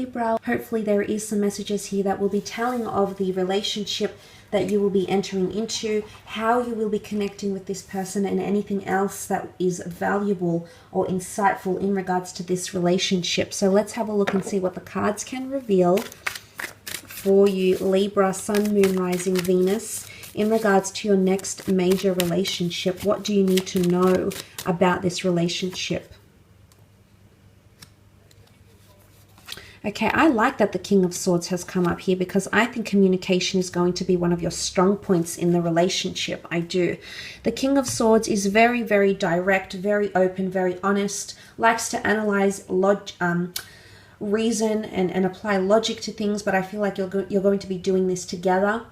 Libra. Hopefully there is some messages here that will be telling of the relationship that you will be entering into, how you will be connecting with this person, and anything else that is valuable or insightful in regards to this relationship. So let's have a look and see what the cards can reveal for you, Libra, Sun, Moon, Rising, Venus, in regards to your next major relationship. What do you need to know about this relationship? Okay, I like that the King of Swords has come up here, because I think communication is going to be one of your strong points in the relationship. I do. The King of Swords is very, very direct, very open, very honest, likes to analyze reason and apply logic to things, but I feel like you're going to be doing this together.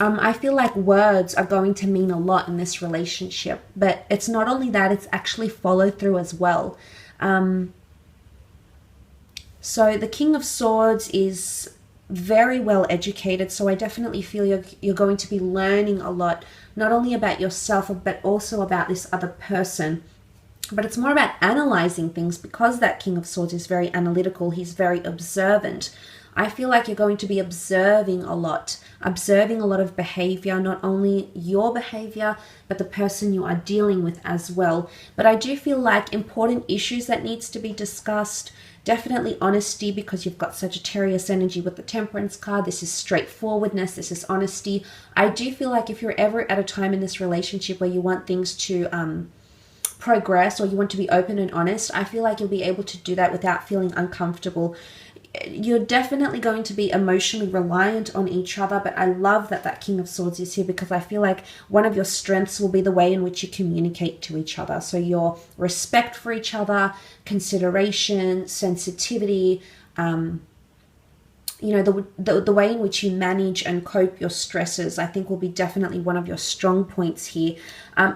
I feel like words are going to mean a lot in this relationship, but it's not only that, it's actually follow through as well. So the King of Swords is very well educated, so I definitely feel you're going to be learning a lot, not only about yourself, but also about this other person. But it's more about analyzing things, because that King of Swords is very analytical. He's very observant. I feel like you're going to be observing a lot of behavior, not only your behavior, but the person you are dealing with as well. But I do feel like important issues that needs to be discussed. Definitely honesty, because you've got Sagittarius energy with the Temperance card. This is straightforwardness. This is honesty. I do feel like if you're ever at a time in this relationship where you want things to progress, or you want to be open and honest, I feel like you'll be able to do that without feeling uncomfortable. You're definitely going to be emotionally reliant on each other, but I love that that King of Swords is here, because I feel like one of your strengths will be the way in which you communicate to each other. So your respect for each other, consideration, sensitivity, you know, the way in which you manage and cope your stresses, I think will be definitely one of your strong points here.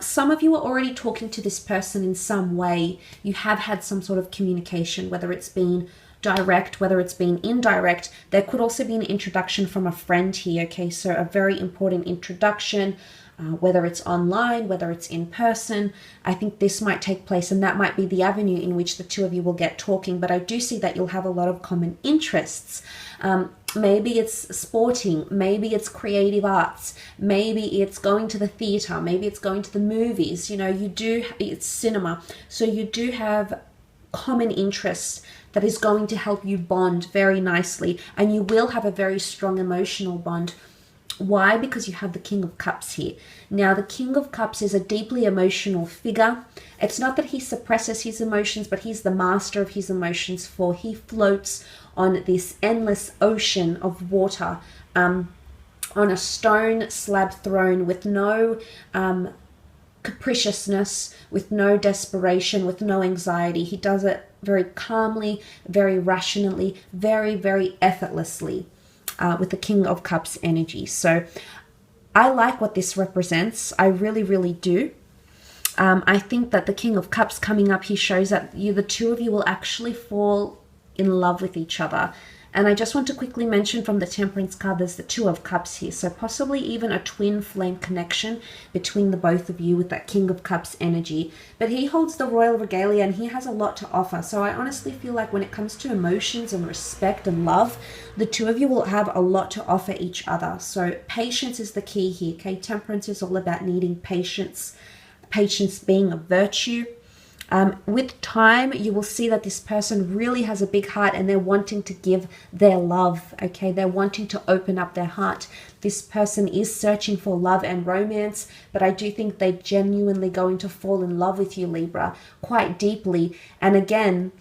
Some of you are already talking to this person in some way. You have had some sort of communication, whether it's been direct, whether it's been indirect. There could also be an introduction from a friend here, okay? So a very important introduction, whether it's online, whether it's in person. I think this might take place, and that might be the avenue in which the two of you will get talking. But I do see that you'll have a lot of common interests. Maybe it's sporting, maybe it's creative arts, maybe it's going to the theater, maybe it's going to the movies. You know, it's cinema. So you do have common interests that is going to help you bond very nicely, and you will have a very strong emotional bond. Why? Because you have the King of Cups here. Now, the King of Cups is a deeply emotional figure. It's not that he suppresses his emotions, but he's the master of his emotions, for he floats on this endless ocean of water, on a stone slab throne, with no capriciousness, with no desperation, with no anxiety. He does it very calmly, very rationally, very, very effortlessly, with the King of Cups energy. So I like what this represents. I really, really do. I think that the King of Cups coming up, he shows that the two of you will actually fall in love with each other. And I just want to quickly mention from the Temperance card, there's the Two of Cups here. So possibly even a twin flame connection between the both of you with that King of Cups energy. But he holds the royal regalia, and he has a lot to offer. So I honestly feel like when it comes to emotions and respect and love, the two of you will have a lot to offer each other. So patience is the key here, okay? Temperance is all about needing patience. Patience being a virtue. With time, you will see that this person really has a big heart, and they're wanting to give their love, okay? They're wanting to open up their heart. This person is searching for love and romance, but I do think they're genuinely going to fall in love with you, Libra, quite deeply. And again,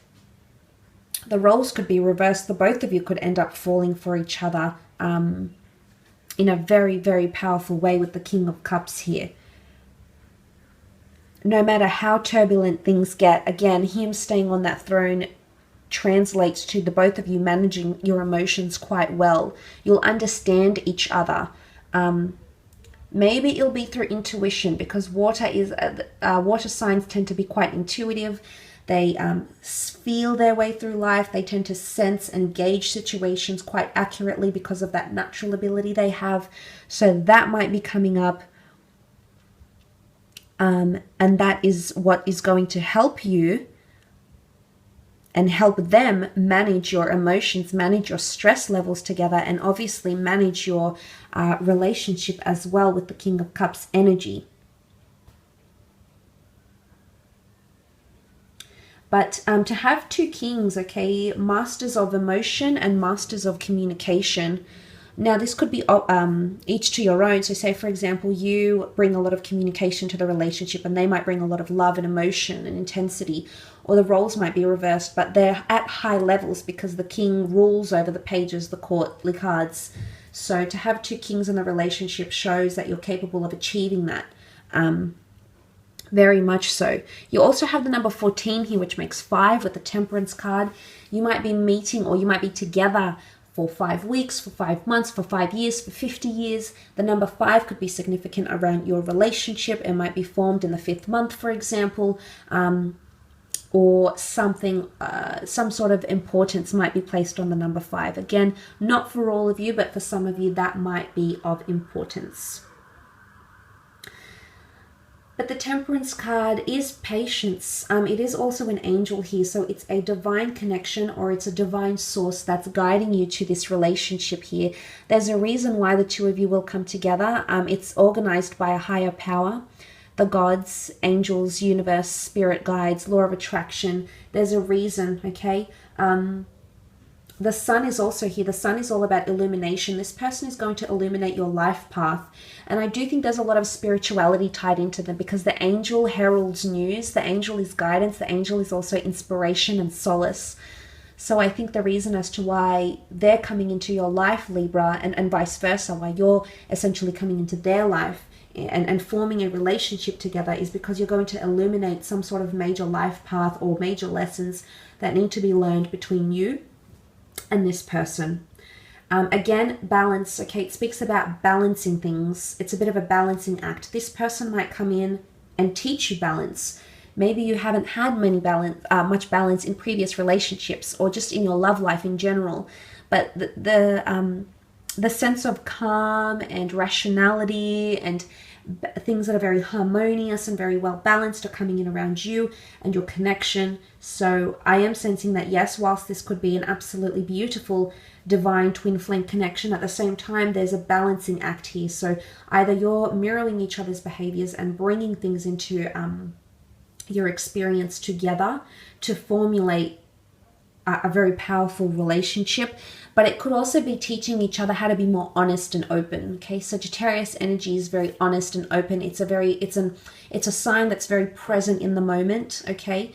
the roles could be reversed. The both of you could end up falling for each other in a very, very powerful way with the King of Cups here. No matter how turbulent things get, again, him staying on that throne translates to the both of you managing your emotions quite well. You'll understand each other. Maybe it'll be through intuition, because water signs tend to be quite intuitive. They feel their way through life. They tend to sense and gauge situations quite accurately because of that natural ability they have. So that might be coming up. And that is what is going to help you and help them manage your emotions, manage your stress levels together, and obviously manage your relationship as well with the King of Cups energy. But to have two kings, okay, masters of emotion and masters of communication. Now, this could be each to your own. So say, for example, you bring a lot of communication to the relationship and they might bring a lot of love and emotion and intensity, or the roles might be reversed, but they're at high levels because the king rules over the pages, the courtly cards. So to have two kings in the relationship shows that you're capable of achieving that. Very much so. You also have the number 14 here, which makes 5 with the Temperance card. You might be meeting, or you might be together for 5 weeks, for 5 months, for 5 years, for 50 years. The number 5 could be significant around your relationship. It might be formed in the 5th month, for example, or something, some sort of importance might be placed on the number 5. Again, not for all of you, but for some of you that might be of importance. But the Temperance card is patience. It is also an angel here, so it's a divine connection, or it's a divine source that's guiding you to this relationship here. There's a reason why the two of you will come together. It's organized by a higher power, the gods, angels, universe, spirit guides, law of attraction. There's a reason, okay? The sun is also here. The sun is all about illumination. This person is going to illuminate your life path. And I do think there's a lot of spirituality tied into them, because the angel heralds news. The angel is guidance. The angel is also inspiration and solace. So I think the reason as to why they're coming into your life, Libra, and vice versa, why you're essentially coming into their life and forming a relationship together, is because you're going to illuminate some sort of major life path or major lessons that need to be learned between you and this person. Again, balance. Okay, it speaks about balancing things. It's a bit of a balancing act. This person might come in and teach you balance. Maybe you haven't had much balance in previous relationships, or just in your love life in general. But the sense of calm and rationality and things that are very harmonious and very well balanced are coming in around you and your connection. So I am sensing that, yes, whilst this could be an absolutely beautiful divine twin flame connection, at the same time there's a balancing act here. So either you're mirroring each other's behaviors and bringing things into your experience together to formulate a very powerful relationship, but it could also be teaching each other how to be more honest and open. Okay, Sagittarius energy is very honest and open. It's a sign that's very present in the moment. Okay,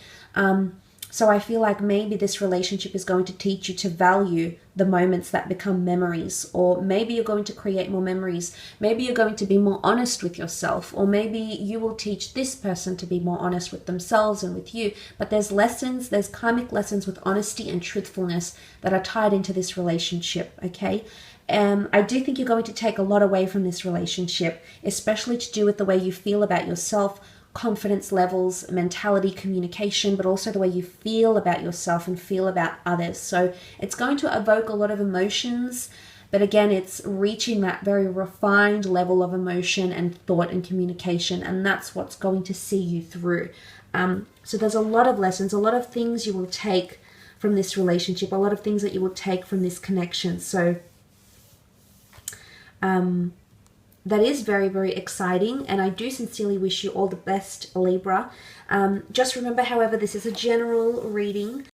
so I feel like maybe this relationship is going to teach you to value the moments that become memories, or maybe you're going to create more memories. Maybe you're going to be more honest with yourself, or maybe you will teach this person to be more honest with themselves and with you. But there's lessons, there's karmic lessons with honesty and truthfulness that are tied into this relationship, okay? I do think you're going to take a lot away from this relationship, especially to do with the way you feel about yourself, confidence levels, mentality, communication, but also the way you feel about yourself and feel about others. So it's going to evoke a lot of emotions, but again, it's reaching that very refined level of emotion and thought and communication, and that's what's going to see you through. So there's a lot of lessons, a lot of things you will take from this relationship, a lot of things that you will take from this connection. So that is very, very exciting, and I do sincerely wish you all the best, Libra. Just remember, however, this is a general reading.